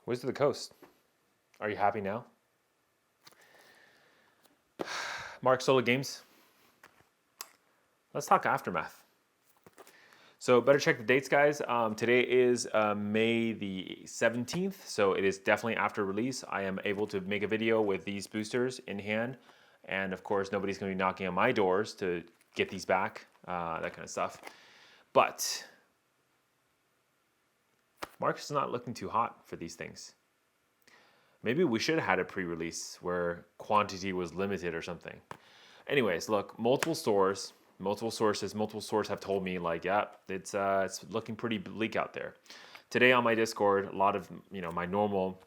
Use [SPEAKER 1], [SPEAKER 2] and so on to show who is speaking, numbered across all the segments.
[SPEAKER 1] Wizard of the Coast. Are you happy now? Mark Solo Games. Let's talk Aftermath. So better check the dates, guys. Today is May the 17th, so it is definitely after release. I am able to make a video with these boosters in hand, and of course, nobody's going to be knocking on my doors to get these back, that kind of stuff. But Mark's not looking too hot for these things. Maybe we should have had a pre-release where quantity was limited or something. Anyways, look, multiple sources have told me like, yeah, it's looking pretty bleak out there. Today on my Discord, a lot of my normal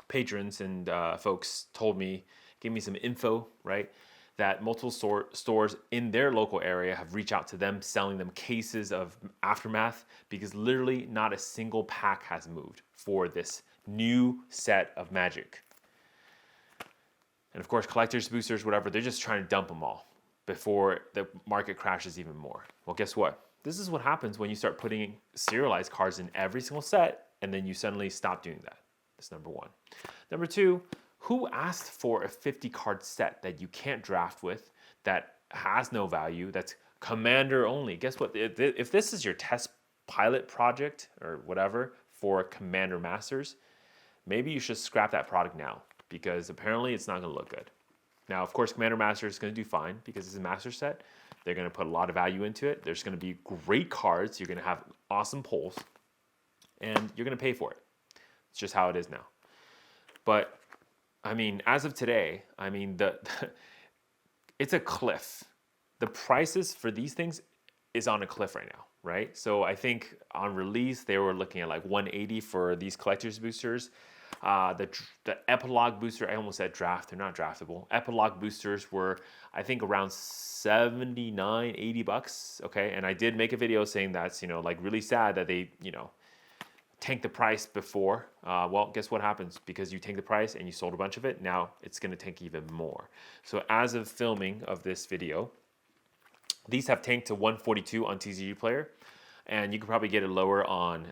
[SPEAKER 1] patrons and folks gave me some info, right? That multiple stores in their local area have reached out to them, selling them cases of Aftermath because literally not a single pack has moved for this new set of Magic. And of course, collectors, boosters, whatever, they're just trying to dump them all before the market crashes even more. Well, guess what? This is what happens when you start putting serialized cards in every single set, and then you suddenly stop doing that. That's number one. Number two, who asked for a 50-card set that you can't draft with, that has no value, that's commander only? Guess what? If this is your test pilot project or whatever for Commander Masters, maybe you should scrap that product now because apparently it's not going to look good. Now, of course, Commander Master is going to do fine because it's a master set. They're going to put a lot of value into it. There's going to be great cards. You're going to have awesome pulls, and you're going to pay for it. It's just how it is now. But I mean, as of today, I mean, it's a cliff. The prices for these things is on a cliff right now, right? So I think on release, they were looking at like 180 for these collector's boosters. The epilogue booster, I almost said draft, they're not draftable. Epilogue boosters were, I think, around 79, 80 bucks, okay? And I did make a video saying that's, like really sad that they, tank the price before. Well, guess what happens? Because you tank the price and you sold a bunch of it, now it's going to tank even more. So as of filming of this video, these have tanked to 142 on TCG Player, and you can probably get it lower on,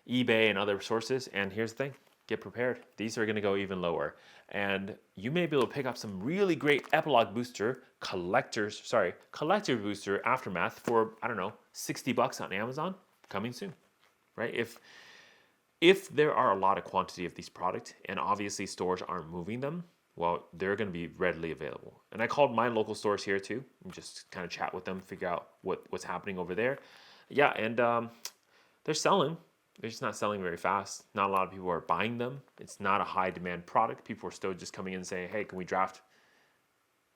[SPEAKER 1] eBay and other sources. And here's the thing, get prepared. These are going to go even lower. And you may be able to pick up some really great epilogue booster, collector booster Aftermath for, I don't know, 60 bucks on Amazon. Coming soon, right? If there are a lot of quantity of these products and obviously stores aren't moving them, well, they're going to be readily available. And I called my local stores here too, and just kind of chat with them, figure out what's happening over there. Yeah, and they're selling. They're just not selling very fast. Not a lot of people are buying them. It's not a high demand product. People are still just coming in and saying, hey, can we draft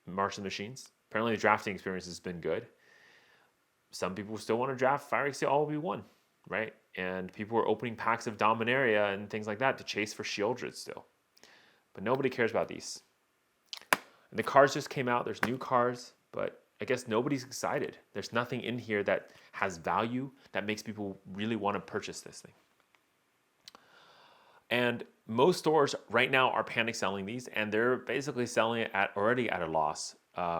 [SPEAKER 1] March of the Machines? Apparently the drafting experience has been good. Some people still want to draft Fire Exit All-Will-Be-One, right? And people are opening packs of Dominaria and things like that to chase for Shieldred still. But nobody cares about these. And the cards just came out. There's new cards, but I guess nobody's excited. There's nothing in here that has value that makes people really want to purchase this thing. And most stores right now are panic selling these, and they're basically selling it already at a loss.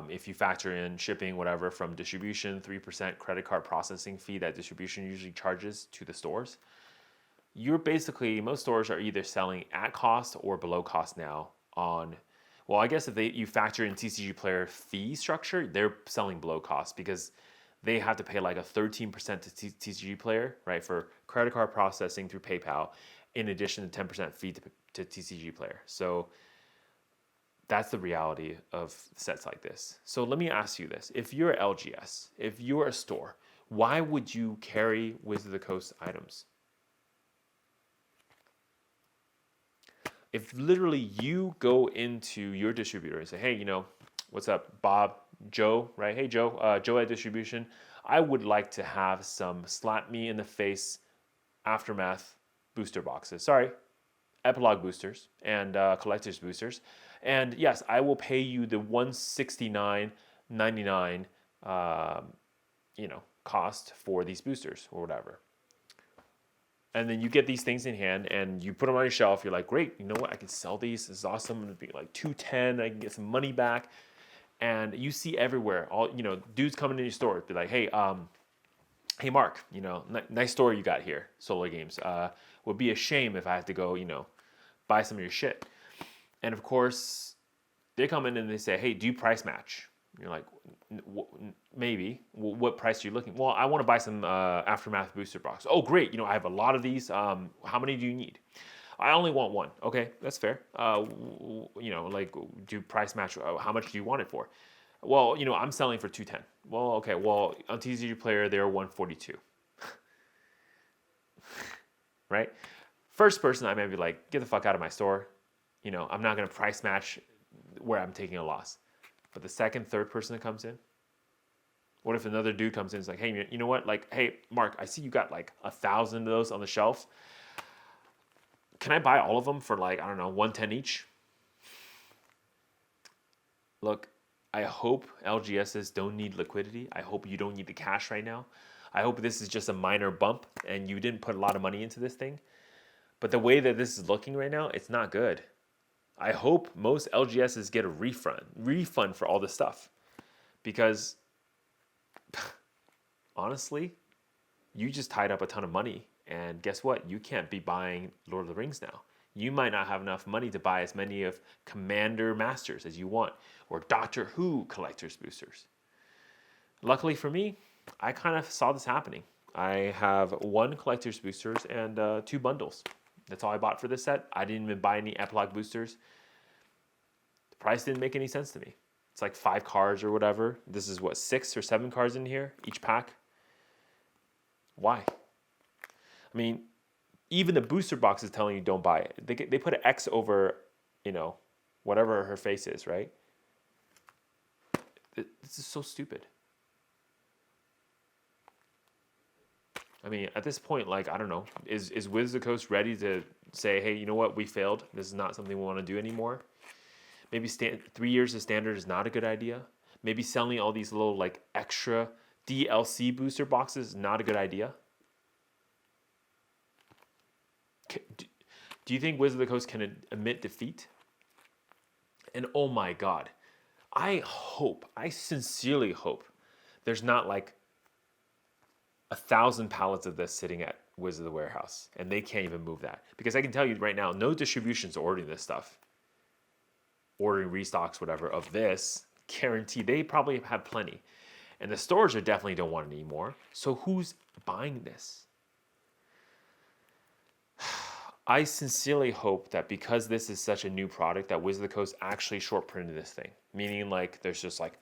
[SPEAKER 1] If you factor in shipping, whatever, from distribution, 3% credit card processing fee that distribution usually charges to the stores, most stores are either selling at cost or below cost now on, well, I guess if you factor in TCG Player fee structure, they're selling below cost because they have to pay like a 13% to TCG Player, right, for credit card processing through PayPal, in addition to 10% fee to TCG Player. So that's the reality of sets like this. So let me ask you this. If you're LGS, if you're a store, why would you carry Wizard of the Coast items? If literally you go into your distributor and say, hey, what's up, Bob, Joe, right? Hey, Joe, Joe at distribution. I would like to have some slap me in the face Aftermath booster boxes. Sorry, epilogue boosters and collector's boosters. And yes, I will pay you the $169.99 cost for these boosters or whatever. And then you get these things in hand and you put them on your shelf. You're like, great, you know what? I can sell these. This is awesome. It'd be like $210. I can get some money back. And you see everywhere, all dudes coming in your store, be like, hey, hey Mark, nice store you got here, Solar Games. Would be a shame if I had to go, buy some of your shit. And of course, they come in and they say, hey, do you price match? You're like, maybe. What price are you looking? Well, I want to buy some Aftermath booster box. Oh, great. I have a lot of these. How many do you need? I only want one. Okay, that's fair. Like, do price match? How much do you want it for? Well, I'm selling for 210. Well, okay. Well, on TCG Player, they're 142. Right? First person, I may be like, get the fuck out of my store. I'm not going to price match where I'm taking a loss. But the second, third person that comes in, what if another dude comes in and is like, hey, you know what? Like, hey, Mark, I see you got like 1,000 of those on the shelf. Can I buy all of them for like, I don't know, 110 each? Look, I hope LGSs don't need liquidity. I hope you don't need the cash right now. I hope this is just a minor bump and you didn't put a lot of money into this thing. But the way that this is looking right now, it's not good. I hope most LGSs get a refund for all this stuff. Because honestly, you just tied up a ton of money. And guess what? You can't be buying Lord of the Rings now. You might not have enough money to buy as many of Commander Masters as you want, or Doctor Who Collector's Boosters. Luckily for me, I kind of saw this happening. I have 1 Collector's Boosters and 2 bundles. That's all I bought for this set. I didn't even buy any Epilogue Boosters. The price didn't make any sense to me. It's like 5 cards or whatever. This is what, 6 or 7 cards in here, each pack? Why? I mean, even the booster box is telling you don't buy it. They put an X over, whatever her face is, right? This is so stupid. I mean, at this point, like, I don't know, is Wizards of the Coast ready to say, hey, you know what, we failed. This is not something we want to do anymore. Maybe 3 years of standard is not a good idea. Maybe selling all these little like extra DLC booster boxes is not a good idea. Do you think Wizards of the Coast can admit defeat? And oh my God, I sincerely hope there's not like 1,000 pallets of this sitting at Wizards of the Warehouse and they can't even move that. Because I can tell you right now, no distributions are ordering this stuff. Ordering restocks, whatever, of this, guarantee they probably have plenty. And the stores are definitely don't want it anymore. So who's buying this? I sincerely hope that because this is such a new product that Wizards of the Coast actually short printed this thing. Meaning like there's just like,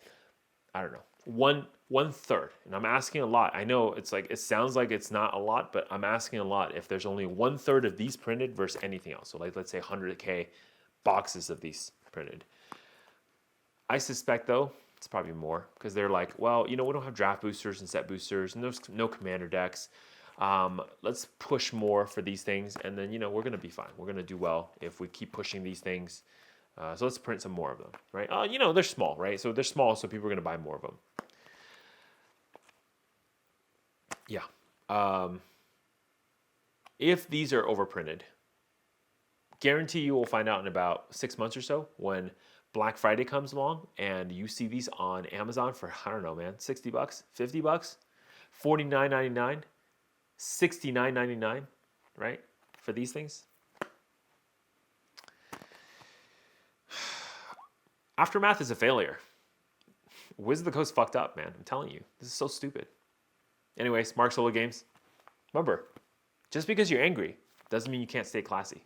[SPEAKER 1] I don't know, one third. And I'm asking a lot. I know it's like, it sounds like it's not a lot, but I'm asking a lot if there's only 1/3 of these printed versus anything else. So like, let's say 100K boxes of these printed. I suspect though, it's probably more because they're like, well, we don't have draft boosters and set boosters and there's no commander decks. Let's push more for these things and then, we're going to be fine. We're going to do well if we keep pushing these things. So let's print some more of them, right? They're small, right? So they're small, so people are going to buy more of them. Yeah. If these are overprinted, guarantee you will find out in about 6 months or so when Black Friday comes along and you see these on Amazon for, I don't know, man, $60, $50, $49.99, $69.99, right? For these things. Aftermath is a failure. Wizards of the Coast fucked up, man. I'm telling you. This is so stupid. Anyways, Mark Solo Games. Remember, just because you're angry doesn't mean you can't stay classy.